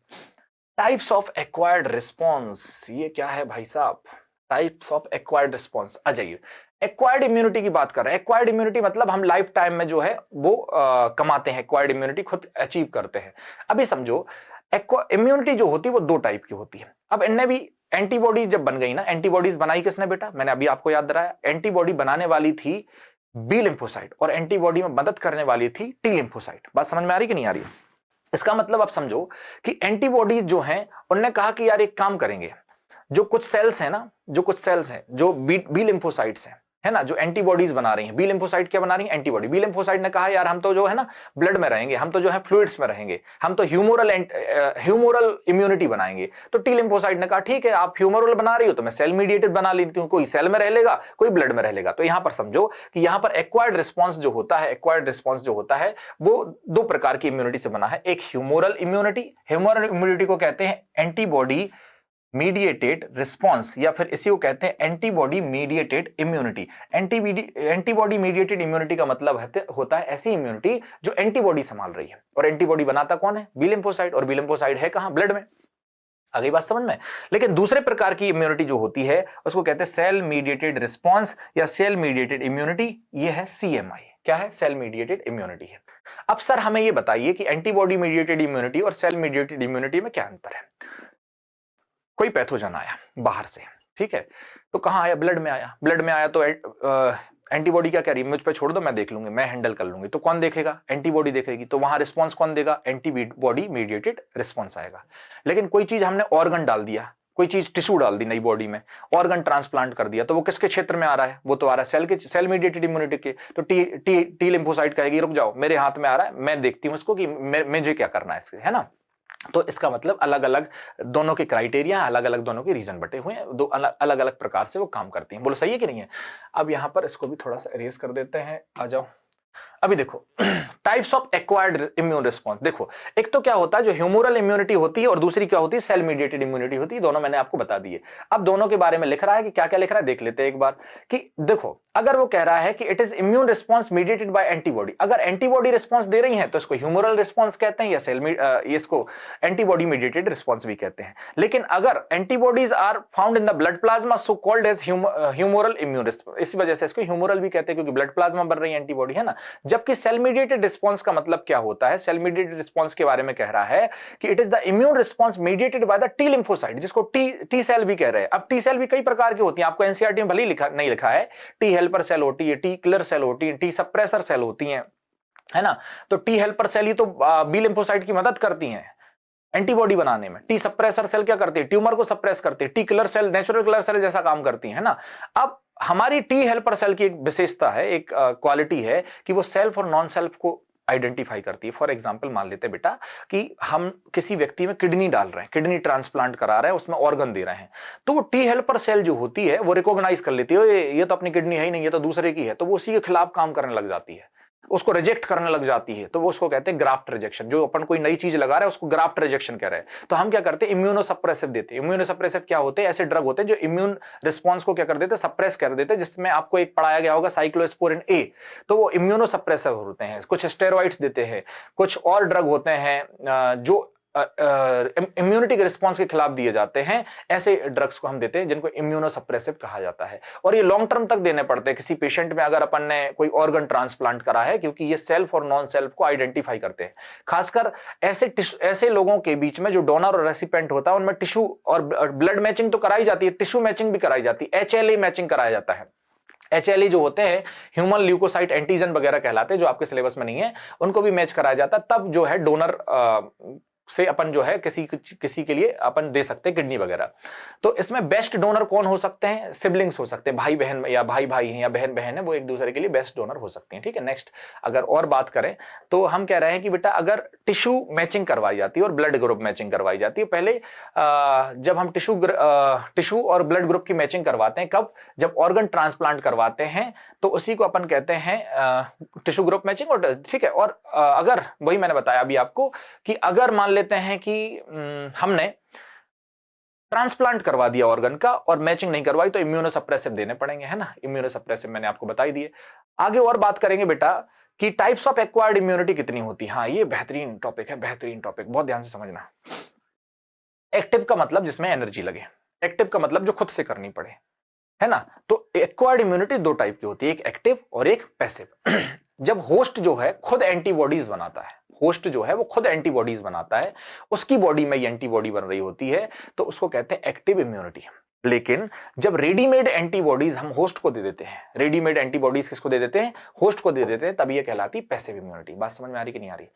टाइप्स ऑफ एक्वायर्ड रिस्पॉन्स, ये क्या है भाई साहब? टाइप्स ऑफ एक्वायर्ड रिस्पॉन्स, आ जाइए। एक्वायर्ड इम्यूनिटी की बात कर रहे हैं। एक्वायर्ड इम्यूनिटी मतलब हम लाइफ टाइम में जो है वो कमाते हैं, एक्वायर्ड इम्यूनिटी खुद अचीव करते हैं। अभी समझो इम्यूनिटी जो होती है वो दो टाइप की होती है। अब इनने भी एंटीबॉडीज जब बन गई ना, एंटीबॉडीज बनाई किसने बेटा, मैंने अभी आपको याद दिलाया, एंटीबॉडी बनाने वाली थी बी लिम्फोसाइट और एंटीबॉडी में मदद करने वाली थी टी लिम्फोसाइट। बात समझ में आ रही कि नहीं आ रही? इसका मतलब आप समझो कि एंटीबॉडीज जो हैं उन्होंने कहा कि यार एक काम करेंगे, जो कुछ सेल्स हैं ना, जो कुछ सेल्स हैं जो बी लिम्फोसाइट्स हैं, है ना, जो एंटीबॉडीज बना रही हैं, बी लिम्फोसाइट क्या बना रही है, एंटीबॉडी। बी लिम्फोसाइट ने कहा यार हम तो जो है ना ब्लड में रहेंगे, हम तो जो है फ्लूइड्स में रहेंगे, हम तो ह्यूमोरल इम्यूनिटी बनाएंगे। तो टी लिम्फोसाइट ने कहा ठीक है, आप ह्यूमोरल बना रही हो तो मैं सेल मीडिएटेड बना लेती हूं, कोई सेल में रह लेगा, कोई ब्लड में रह लेगा। तो यहां पर समझो कि यहां पर एक्वायर्ड रिस्पॉन्स जो होता है, एक्वायर्ड रिस्पॉन्स जो होता है वो दो प्रकार की इम्यूनिटी से बना है। एक ह्यूमोरल इम्यूनिटी, ह्यूमोरल इम्यूनिटी को कहते हैं एंटीबॉडी मीडिएटेड रिस्पॉन्स, या फिर इसी को कहते हैं antibody mediated immunity. Antibody mediated immunity का मतलब होता है ऐसी इम्यूनिटी जो एंटीबॉडी संभाल रही है, और एंटीबॉडी बनाता कौन है, बी लिम्फोसाइट, और बी लिम्फोसाइट है कहां, ब्लड में। आ गई बात समझ में? लेकिन दूसरे प्रकार की इम्यूनिटी जो होती है उसको कहते हैं सेल मीडिएटेड रिस्पॉन्स या सेल मीडिएटेड इम्यूनिटी। ये है सीएमआई। क्या है? सेल मीडिएटेड इम्यूनिटी है। अब सर हमें ये बताइए कि एंटीबॉडी मीडिएटेड इम्यूनिटी और सेल मीडिएटेड इम्यूनिटी में क्या अंतर है। कोई पैथोजन आया बाहर से, ठीक है, तो कहां आया, ब्लड में आया। ब्लड में आया तो एंटीबॉडी क्या कह रही है, मुझ पे छोड़ दो, मैं देख लूंगी, मैं हैंडल कर लूंगी। तो कौन देखेगा, एंटीबॉडी देखेगी। तो वहां रिस्पांस कौन देगा, एंटीबॉडी मीडिएटेड रिस्पांस आएगा। लेकिन कोई चीज हमने ऑर्गन डाल दिया, कोई चीज टिश्यू डाल दी नई बॉडी में, ऑर्गन ट्रांसप्लांट कर दिया, तो वो किसके क्षेत्र में आ रहा है, वो तो आ रहा है सेल के, सेल मीडिएटेड इम्यूनिटी के। तो टी लिम्फोसाइट कहेगी रुक जाओ, मेरे हाथ में आ रहा है, मैं देखती हूं इसको कि मुझे क्या करना है इसके, है ना। तो इसका मतलब अलग अलग दोनों के क्राइटेरिया, अलग अलग दोनों के रीजन बटे हुए हैं, दो अलग अलग प्रकार से वो काम करती हैं। बोलो सही है कि नहीं है? अब यहां पर इसको भी थोड़ा सा इरेज कर देते हैं, आ जाओ। अभी देखो types of acquired immune response. देखो एक तो क्या होता है जो ह्यूमोरल इम्यूनिटी होती है, और दूसरी क्या होती है, सेल मीडिएटेड इम्यूनिटी होती है। दोनों मैंने आपको बता दिए। अब दोनों के बारे में लिख रहा है कि क्या क्या लिख रहा है, देख लेते हैं एक बार। कि देखो अगर वो कह रहा है कि it is immune response mediated by antibody, अगर एंटीबॉडी रिस्पॉन्स दे रही है तो इसको ह्यूमोरल रिस्पॉन्स कहते हैं, या सेल इसको एंटीबॉडी मीडिएटेड रिस्पॉन्स भी कहते हैं। लेकिन अगर antibodies are found in the blood plasma so called as humoral immune response, इस वजह से इसको ह्यूमोरल भी कहते हैं क्योंकि ब्लड प्लाज्मा बन रही है एंटीबॉडी, है ना। जबकि सेल मीडिएटेड रिस्पॉन्स का मतलब क्या होता है, सेल मीडिएटेड रिस्पॉन्स के बारे में कह रहा है कि it is the immune response mediated by the T lymphocyte, जिसको टी सेल भी कह रहे हैं। अब टी सेल भी कई प्रकार की होती हैं, आपको एनसीईआरटी में भले ही नहीं लिखा है, टी हेल्पर सेल होती है, टी किलर सेल होती है, टी सप्रेसर सेल होती हैं, है ना। तो टी हेल्पर सेल ही तो बी लिम्फोसाइट की मदद करती हैं एंटीबॉडी बनाने में। टी सप्रेसर सेल क्या करती है, ट्यूमर को सप्रेस करती है। T killer cell natural killer cell जैसा काम करती है ना। अब हमारी टी हेल्पर सेल की एक विशेषता है, एक क्वालिटी है कि वो सेल्फ और नॉन सेल्फ को आइडेंटिफाई करती है। फॉर एग्जांपल मान लेते बेटा कि हम किसी व्यक्ति में किडनी डाल रहे हैं, किडनी ट्रांसप्लांट करा रहे हैं, उसमें ऑर्गन दे रहे हैं, तो वो टी हेल्पर सेल जो होती है वो रिकॉग्नाइज कर लेती है, ये तो अपनी किडनी है ही नहीं, ये तो दूसरे की है, तो वो उसी के खिलाफ काम करने लग जाती है, उसको रिजेक्ट करने लग जाती है। तो वो उसको कहते हैं ग्राफ्ट रिजेक्शन। जो अपन कोई नई चीज लगा रहे हैं उसको ग्राफ्ट रिजेक्शन कह रहे हैं। तो हम क्या करते हैं, इम्यूनोसप्रेसिव देते हैं। इम्यूनोसप्रेसिव क्या होते हैं, ऐसे ड्रग होते हैं जो इम्यून रिस्पॉन्स को क्या कर देते हैं, सप्रेस कर देते हैं, जिसमें आपको एक पढ़ाया गया होगा साइक्लोस्पोरिन ए। तो वो इम्यूनोसप्रेसिव होते हैं। कुछ स्टेरॉइड्स देते हैं, कुछ और ड्रग होते हैं जो इम्यूनिटी के रिस्पॉन्स के खिलाफ दिए जाते हैं। ऐसे ड्रग्स को हम देते हैं जिनको इम्यूनोसप्रेसिव कहा जाता है, और ये लॉन्ग टर्म तक देने पड़ते हैं किसी पेशेंट में अगर अपन ने कोई ऑर्गन ट्रांसप्लांट करा है, क्योंकि ये सेल्फ और नॉन सेल्फ को आइडेंटिफाई करते हैं। खासकर ऐसे लोगों के बीच में जो डोनर और रेसिपिएंट होता है उनमें टिश्यू और ब्लड मैचिंग तो कराई जाती है, टिश्यू मैचिंग भी कराई जाती है, HLA मैचिंग कराया जाता है। HLA जो होते हैं ह्यूमन ल्यूकोसाइट एंटीजन वगैरह कहलाते हैं, जो आपके सिलेबस में नहीं है, उनको भी मैच कराया जाता है। तब जो है डोनर से अपन जो है किसी के लिए अपन दे सकते हैं किडनी वगैरह। तो इसमें बेस्ट डोनर कौन हो सकते हैं, सिबलिंग्स हो सकते हैं, भाई बहन, या भाई भाई हैं या बहन बहन है, वो एक दूसरे के लिए बेस्ट डोनर हो सकते हैं। ठीक है, नेक्स्ट अगर और बात करें तो हम कह रहे हैं कि बेटा अगर टिश्यू मैचिंग करवाई जाती है और ब्लड ग्रुप मैचिंग करवाई जाती है, पहले जब हम टिश्यू और ब्लड ग्रुप की मैचिंग करवाते हैं, कब, जब ऑर्गन ट्रांसप्लांट करवाते हैं, तो उसी को अपन कहते हैं टिश्यू ग्रुप मैचिंग। और ठीक है, और अगर वही मैंने बताया अभी आपको कि अगर मान लेते हैं कि हमने ट्रांसप्लांट करवा दिया ऑर्गन का और मैचिंग नहीं करवाई, तो इम्यूनोसप्रेसिव देने पड़ेंगे, है ना। इम्यूनोसप्रेसिव मैंने आपको बता ही दिए। आगे और बात करेंगे बेटा कि टाइप्स ऑफ एक्वायर्ड इम्यूनिटी कितनी होती है। हाँ, ये बेहतरीन टॉपिक है, बेहतरीन टॉपिक, बहुत ध्यान से समझना। एक्टिव का मतलब जिसमें एनर्जी लगे, एक्टिव का मतलब जो खुद से करनी पड़े, है ना। तो एक्वायर्ड इम्यूनिटी दो टाइप की होती है, एक एक्टिव और एक पैसिव। जब होस्ट जो है खुद एंटीबॉडीज बनाता है, होस्ट जो है वो खुद एंटीबॉडीज बनाता है, उसकी बॉडी में ये एंटीबॉडी बन रही होती है, तो उसको कहते हैं एक्टिव इम्यूनिटी। लेकिन जब रेडीमेड एंटीबॉडीज हम होस्ट को दे देते हैं, रेडीमेड एंटीबॉडीज किसको दे देते हैं, होस्ट को दे देते हैं, तब ये कहलाती पैसिव इम्यूनिटी। बात समझ में आ रही कि नहीं आ रही।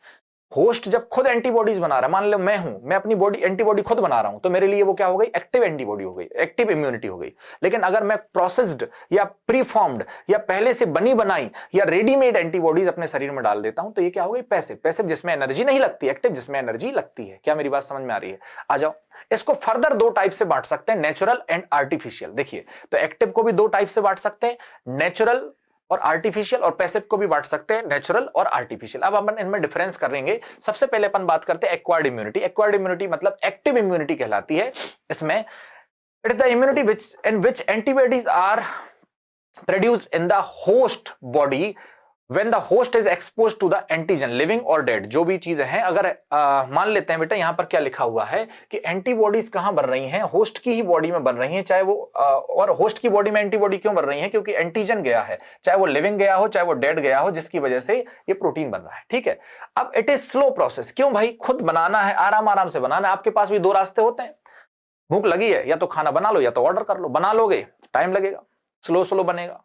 होस्ट जब खुद एंटीबॉडीज बना रहा है, मान लो मैं हूं, मैं अपनी बॉडी एंटीबॉडी खुद बना रहा हूं, तो मेरे लिए वो क्या हो गई, एक्टिव एंटीबॉडी हो गई, एक्टिव इम्यूनिटी हो गई। लेकिन अगर मैं प्रोसेस्ड या प्रीफॉर्म्ड या पहले से बनी बनाई या रेडीमेड एंटीबॉडीज अपने शरीर में डाल देता हूं, तो ये क्या हो गई, पैसिव। पैसिव जिसमें एनर्जी नहीं लगती, एक्टिव जिसमें एनर्जी लगती है। क्या मेरी बात समझ में आ रही है? आ जाओ, इसको फर्दर दो टाइप से बांट सकते हैं, नेचुरल एंड आर्टिफिशियल। देखिए, तो एक्टिव को भी दो टाइप से बांट सकते हैं, नेचुरल और आर्टिफिशियल, और पैसिव को भी बांट सकते हैं, नेचुरल और आर्टिफिशियल। अब अपन इनमें डिफरेंस करेंगे। सबसे पहले अपन बात करते हैं एक्वायर्ड इम्यूनिटी। एक्वायर्ड इम्यूनिटी मतलब एक्टिव इम्यूनिटी कहलाती है। इसमें it is the immunity which antibodies are produced in the host body when the host is exposed to the antigen, living or dead, जो भी चीजें हैं। अगर मान लेते हैं बेटा, यहां पर क्या लिखा हुआ है कि एंटीबॉडीज कहां बन रही हैं, होस्ट की ही बॉडी में बन रही हैं, चाहे वो और होस्ट की बॉडी में एंटीबॉडी क्यों बन रही है, क्योंकि एंटीजन गया है, चाहे वो लिविंग गया हो चाहे वो डेड गया हो, जिसकी वजह से ये प्रोटीन बन रहा है। ठीक है। अब इट इज स्लो प्रोसेस। क्यों भाई, खुद बनाना है, आराम आराम से बनाना है। आपके पास भी दो रास्ते होते हैं, भूख लगी है, या तो खाना बना लो या तो ऑर्डर कर लो। बना लोगे टाइम लगेगा, स्लो स्लो बनेगा।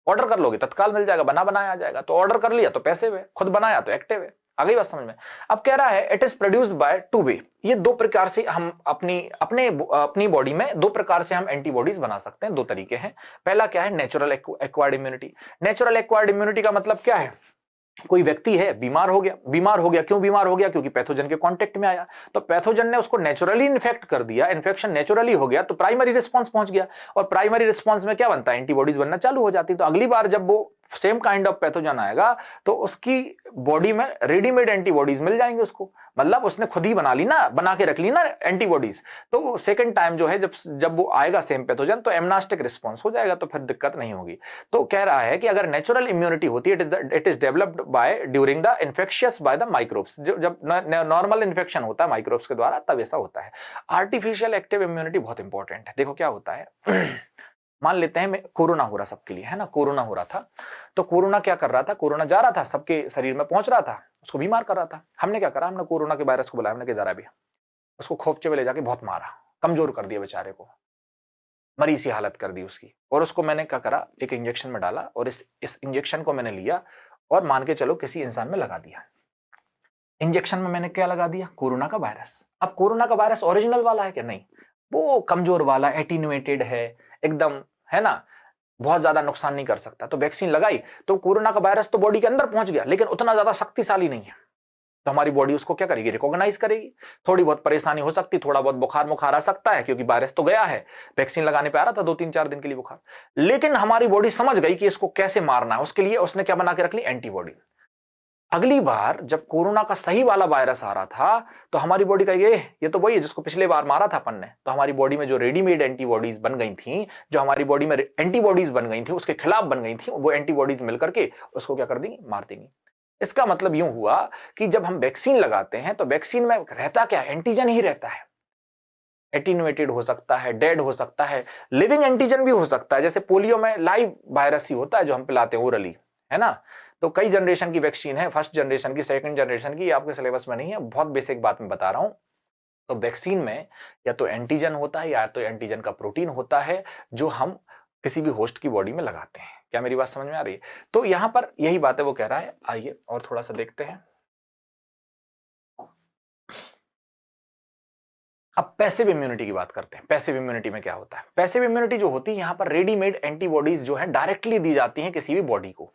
ऑर्डर कर लोगे तत्काल मिल जाएगा, बना बनाया आ जाएगा। तो ऑर्डर कर लिया तो पैसिव है, खुद बनाया तो एक्टिव है। आ गई बात समझ में? अब कह रहा है it is produced by two way. ये दो प्रकार से हम अपनी बॉडी में दो प्रकार से हम एंटीबॉडीज बना सकते हैं। दो तरीके हैं। पहला क्या है, natural acquired immunity. Natural acquired immunity का मतलब क्या है, कोई व्यक्ति है, बीमार हो गया, क्यों बीमार हो गया, क्योंकि पैथोजन के कांटेक्ट में आया, तो पैथोजन ने उसको नेचुरली इन्फेक्ट कर दिया, इन्फेक्शन नेचुरली हो गया, तो प्राइमरी रिस्पांस पहुंच गया, और प्राइमरी रिस्पांस में क्या बनता है, एंटीबॉडीज बनना चालू हो जाती। तो अगली बार जब वो सेम काइंड ऑफ पैथोजन आएगा, तो उसकी बॉडी में रेडीमेड एंटीबॉडीज मिल जाएंगे उसको, मतलब उसने खुद ही बना ली ना, बना के रख ली ना एंटीबॉडीज। तो सेकंड टाइम जो है, जब वो आएगा सेम पैथोजन, तो एमनास्टिक रिस्पांस हो जाएगा, तो फिर दिक्कत नहीं होगी। तो कह रहा है कि अगर नेचुरल इम्यूनिटी होती है, it is developed by during the infectious by the microbes. जब नॉर्मल इन्फेक्शन होता है माइक्रोब्स के द्वारा, तब ऐसा होता है। आर्टिफिशियल एक्टिव इम्यूनिटी बहुत इंपॉर्टेंट है। देखो क्या होता है, मान लेते हैं कोरोना हो रहा सबके लिए, है ना, कोरोना हो रहा था, तो कोरोना क्या कर रहा था, कोरोना जा रहा था, सबके शरीर में पहुंच रहा था, उसको बीमार कर रहा था। हमने क्या करा, हमने कोरोना के वायरस को बुलाया, हमने जरा भी उसको खोपचे में ले जाके बहुत मारा, कमजोर कर दिया बेचारे को, मरी सी हालत कर दी उसकी। और उसको मैंने क्या करा, एक इंजेक्शन में डाला, और इस इंजेक्शन को मैंने लिया और मान के चलो किसी इंसान में लगा दिया। इंजेक्शन में मैंने क्या लगा दिया, कोरोना का वायरस। अब कोरोना का वायरस ओरिजिनल वाला है क्या, नहीं, वो कमजोर वाला, एटीन्यूएटेड है एकदम, है ना, बहुत ज्यादा नुकसान नहीं कर सकता। तो वैक्सीन लगाई तो कोरोना का वायरस तो बॉडी के अंदर पहुंच गया, लेकिन उतना ज्यादा शक्तिशाली नहीं है। तो हमारी बॉडी उसको क्या करेगी, रिकॉग्नाइज करेगी। थोड़ी बहुत परेशानी हो सकती, थोड़ा बहुत बुखार आ सकता है, क्योंकि वायरस तो गया है, वैक्सीन लगाने पे आ रहा था 2-3-4 दिन के लिए बुखार, लेकिन हमारी बॉडी समझ गई कि इसको कैसे मारना है। उसके लिए उसने क्या बना के रख ली, एंटीबॉडी। अगली बार जब कोरोना का सही वाला वायरस आ रहा था, तो हमारी बॉडी का ये तो वही है जिसको पिछले बार मारा था अपन ने। तो हमारी बॉडी में जो रेडीमेड एंटीबॉडीज बन गई थी, जो हमारी बॉडी में एंटीबॉडीज बन गई थी, उसके खिलाफ बन गई थी, वो एंटीबॉडीज मिलकर के उसको क्या कर देंगी, मार देंगी। इसका मतलब यूं हुआ कि जब हम वैक्सीन लगाते हैं, तो वैक्सीन में रहता क्या, एंटीजन ही रहता है। एटीन्यूएटेड हो सकता है, डेड हो सकता है, लिविंग एंटीजन भी हो सकता है। जैसे पोलियो में लाइव वायरस ही होता है जो हम पिलाते हैं ओरली, है ना। तो कई जनरेशन की वैक्सीन है, फर्स्ट जनरेशन की, सेकंड जनरेशन की, आपके सिलेबस में नहीं है, बहुत बेसिक बात मैं बता रहा हूं। तो वैक्सीन में या तो एंटीजन होता है या तो एंटीजन का प्रोटीन होता है, जो हम किसी भी होस्ट की बॉडी में लगाते हैं। क्या मेरी बात समझ में आ रही है? तो यहां पर यही बात है वो कह रहा है। आइए और थोड़ा सा देखते हैं। अब पैसिव इम्यूनिटी की बात करते हैं। पैसिव इम्यूनिटी में क्या होता है, पैसिव इम्यूनिटी जो होती है, यहां पर रेडीमेड एंटीबॉडीज जो है डायरेक्टली दी जाती हैं किसी भी बॉडी को।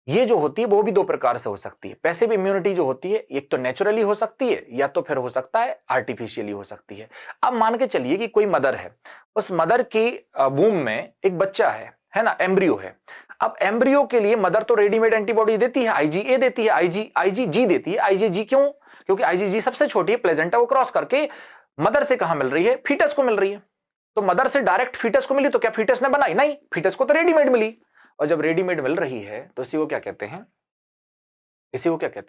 ये जो होती है वो भी दो प्रकार से हो सकती है। पैसिव इम्यूनिटी जो होती है, एक तो नेचुरली हो सकती है, या तो फिर हो सकता है आर्टिफिशियली हो सकती है। अब मान के चलिए कि कोई मदर है, उस मदर की वूम में एक बच्चा है ना, एम्ब्रियो है। अब एम्ब्रियो के लिए मदर तो रेडीमेड एंटीबॉडी देती है, आईजीए देती है, आईजीजी देती है। आईजीजी क्यों, क्योंकि आईजीजी सबसे छोटी है, प्लेजेंटा को क्रॉस करके मदर से कहां मिल रही है, फीटस को मिल रही है। तो मदर से डायरेक्ट फीटस को मिली, तो क्या फीटस ने बनाई, नहीं, फीटस को तो रेडीमेड मिली। और जब रेडीमेड मिल रही है तो इसी को क्या कहते हैं,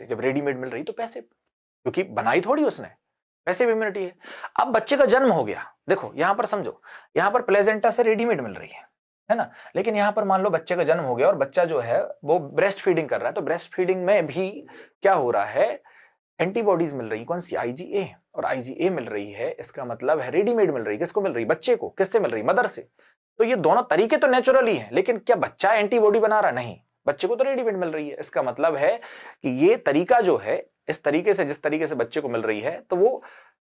जब रेडीमेड मिल रही तो पैसिव, क्योंकि बनाई थोड़ी उसने, पैसिव इम्यूनिटी है। अब बच्चे का जन्म हो गया, देखो यहां पर समझो, यहां पर प्लेजेंटा से रेडीमेड मिल रही है, है ना। लेकिन यहाँ पर मान लो बच्चे का जन्म हो गया और बच्चा जो है वो ब्रेस्ट फीडिंग कर रहा है, तो ब्रेस्ट फीडिंग में भी क्या हो रहा है, एंटीबॉडीज मिल रही है, कौन सी, आईजीए, और आईजीए मिल रही है, इसका मतलब है रेडीमेड मिल रही है। किसको मिल रही है, बच्चे को। किससे मिल रही है, मदर से। तो ये दोनों तरीके तो नेचुरल ही है, लेकिन क्या बच्चा एंटीबॉडी बना रहा, नहीं, बच्चे को तो रेडीमेड मिल रही है। इसका मतलब है कि ये तरीका जो है, इस तरीके से जिस तरीके से बच्चे को मिल रही है, तो वो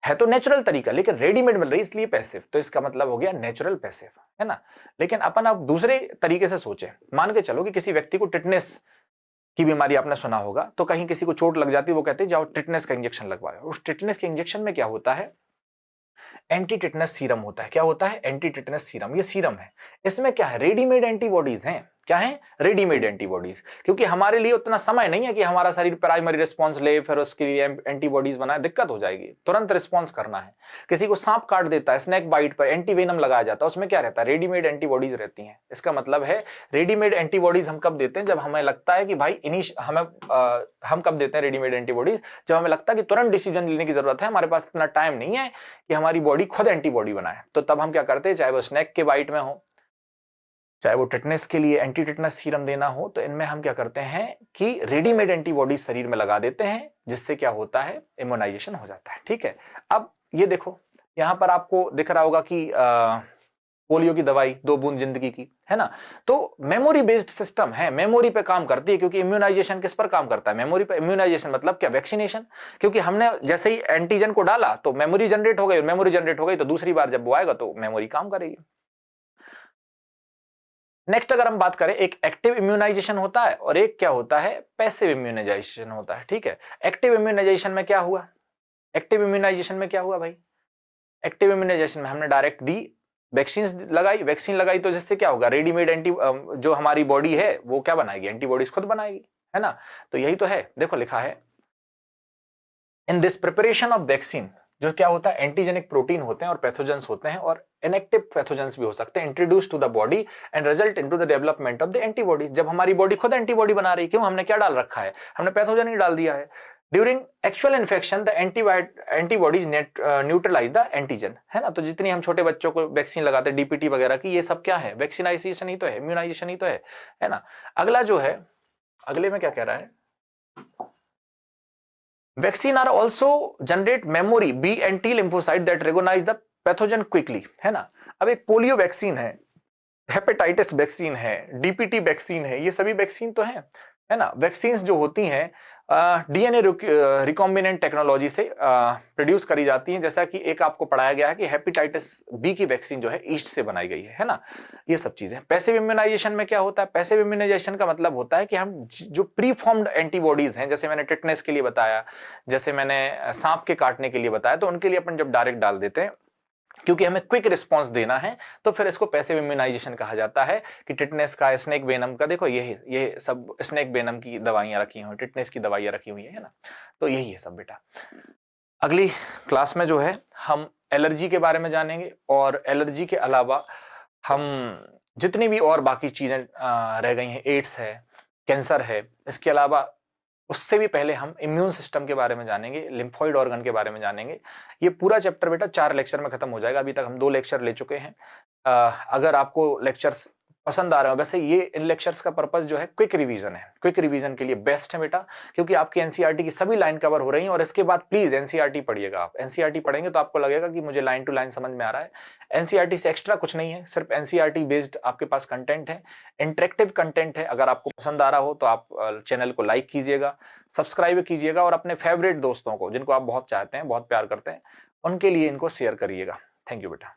है तो नेचुरल तरीका, लेकिन रेडीमेड मिल रही है इसलिए पैसिव। तो इसका मतलब हो गया नेचुरल पैसिव, है ना। लेकिन अपन अब दूसरे तरीके से सोचें, मान के चलो कि किसी व्यक्ति को टिटनेस की बीमारी आपने सुना होगा, तो कहीं किसी को चोट लग जाती है, वो कहते हैं जाओ टिटनेस का इंजेक्शन लगवाओ। उस टिटनेस के इंजेक्शन में क्या होता है, एंटी टिटनेस सीरम होता है। क्या होता है, एंटी टिटनेस सीरम। ये सीरम है, इसमें क्या है, रेडीमेड एंटीबॉडीज हैं। क्या है, रेडीमेड एंटीबॉडीज। क्योंकि हमारे लिए उतना समय नहीं है कि हमारा शरीर प्राइमरी रिस्पांस ले, फिर उसके लिए एंटीबॉडीज बनाए, दिक्कत हो जाएगी। तुरंत रिस्पांस करना है। किसी को सांप काट देता है, स्नेक बाइट पर एंटीवेनम लगाया जाता है, उसमें क्या रहता है, रेडीमेड एंटीबॉडीज रहती हैं। इसका मतलब है रेडीमेड एंटीबॉडीज हम कब देते हैं, जब हमें लगता है कि भाई हम कब देते हैं रेडीमेड एंटीबॉडीज, जब हमें लगता है कि तुरंत डिसीजन लेने की जरूरत है, हमारे पास इतना टाइम नहीं है कि हमारी बॉडी खुद एंटीबॉडी बनाए। तो तब हम क्या करते हैं, चाहे वो स्नेक के बाइट में हो, चाहे वो टिटनेस के लिए एंटी टिटनेस सीरम देना हो, तो इनमें हम क्या करते हैं कि रेडीमेड एंटीबॉडीज शरीर में लगा देते हैं, जिससे क्या होता है, इम्यूनाइजेशन हो जाता है। ठीक है। अब ये देखो, यहां पर आपको दिख रहा होगा कि पोलियो की दवाई 2 बूंद जिंदगी की, है ना। तो मेमोरी बेस्ड सिस्टम है, मेमोरी पे काम करती है, क्योंकि इम्यूनाइजेशन किस पर काम करता है, मेमोरी पे। इम्यूनाइजेशन मतलब क्या, वैक्सीनेशन। क्योंकि हमने जैसे ही एंटीजन को डाला तो मेमोरी जनरेट हो गई, मेमोरी जनरेट हो गई तो दूसरी बार जब वो आएगा तो मेमोरी काम करेगी। नेक्स्ट अगर हम बात करें, एक एक्टिव इम्यूनाइजेशन होता है और एक क्या होता है, पैसिव इम्यूनाइजेशन होता है। ठीक है। एक्टिव इम्यूनाइजेशन में क्या हुआ, एक्टिव इम्यूनाइजेशन में क्या हुआ भाई, एक्टिव इम्यूनाइजेशन में हमने डायरेक्ट दी, वैक्सीन लगाई। वैक्सीन लगाई तो जिससे क्या होगा, रेडीमेड जो हमारी बॉडी है वो क्या बनाएगी, एंटीबॉडीज खुद बनाएगी, है ना। तो यही तो है, देखो लिखा है, in this preparation of vaccine, जो क्या होता है, एंटीजेनिक प्रोटीन होते हैं और पैथोजेंस होते हैं, और इनएक्टिव पैथोजेंस भी हो सकते हैं, introduce to the body and result into the development of the antibodies. जब हमारी बॉडी खुद एंटीबॉडी बना रही है, क्यों, हमने क्या डाल रखा है, हमने पैथोजन ही डाल दिया है। During actual infection the antibodies neutralise the antigen, है ना। तो जितनी हम छोटे बच्चों को वैक्सीन लगाते हैं, डीपीटी वगैरह की, ये सब क्या है, वैक्सीनाइजेशन ही तो है, इम्यूनाइजेशन ही तो है ना। अगला जो है, अगले में क्या कह रहा है, vaccine are also generate memory B and T lymphocyte that recognise the pathogen quickly, है ना। अब एक पोलियो वैक्सीन है, हेपेटाइटिस वैक्सीन है, डीपीटी वैक्सीन है, ये सभी वैक्सीन तो है ना। वैक्सीन जो होती हैं डीएनए रिकॉम्बिनेंट टेक्नोलॉजी से प्रोड्यूस करी जाती हैं। जैसा कि एक आपको पढ़ाया गया है कि हेपेटाइटिस बी की वैक्सीन जो है ईस्ट से बनाई गई है ना। ये सब चीजें। पैसिव इम्यूनाइजेशन में क्या होता है, पैसिव इम्यूनाइजेशन का मतलब होता है कि हम जो प्री फॉर्म्ड एंटीबॉडीज हैं, जैसे मैंने टिटनेस के लिए बताया, जैसे मैंने सांप के काटने के लिए बताया, तो उनके लिए अपन जब डायरेक्ट डाल देते हैं, क्योंकि हमें क्विक रिस्पांस देना है, तो फिर इसको पैसिव इम्यूनाइजेशन कहा जाता है। कि टिटनेस का, स्नेक वेनम का, देखो ये सब स्नेक वेनम की दवाइयां रखी हुई, टिटनेस की दवाइयां रखी हुई है ना। तो यही है सब बेटा। अगली क्लास में जो है हम एलर्जी के बारे में जानेंगे, और एलर्जी के अलावा हम जितनी भी और बाकी चीजें रह गई हैं, एड्स है, कैंसर है, इसके अलावा उससे भी पहले हम इम्यून सिस्टम के बारे में जानेंगे, लिम्फोइड ऑर्गन के बारे में जानेंगे। ये पूरा चैप्टर बेटा 4 लेक्चर में खत्म हो जाएगा। अभी तक हम 2 लेक्चर ले चुके हैं। अगर आपको लेक्चर्स पसंद आ रहे हो, वैसे ये इन लेक्चर्स का पर्पस जो है क्विक रिवीजन है, क्विक रिवीजन के लिए बेस्ट है बेटा, क्योंकि आपकी एनसीईआरटी की सभी लाइन कवर हो रही है। और इसके बाद प्लीज एनसीईआरटी पढ़िएगा। आप एनसीईआरटी पढ़ेंगे तो आपको लगेगा कि मुझे लाइन टू लाइन समझ में आ रहा है। एनसीईआरटी से एक्स्ट्रा कुछ नहीं है, सिर्फ एनसीईआरटी बेस्ड आपके पास कंटेंट है, इंटरेक्टिव कंटेंट है। अगर आपको पसंद आ रहा हो तो आप चैनल को लाइक कीजिएगा, सब्सक्राइब कीजिएगा, और अपने फेवरेट दोस्तों को, जिनको आप बहुत चाहते हैं, बहुत प्यार करते हैं, उनके लिए इनको शेयर करिएगा। थैंक यू बेटा।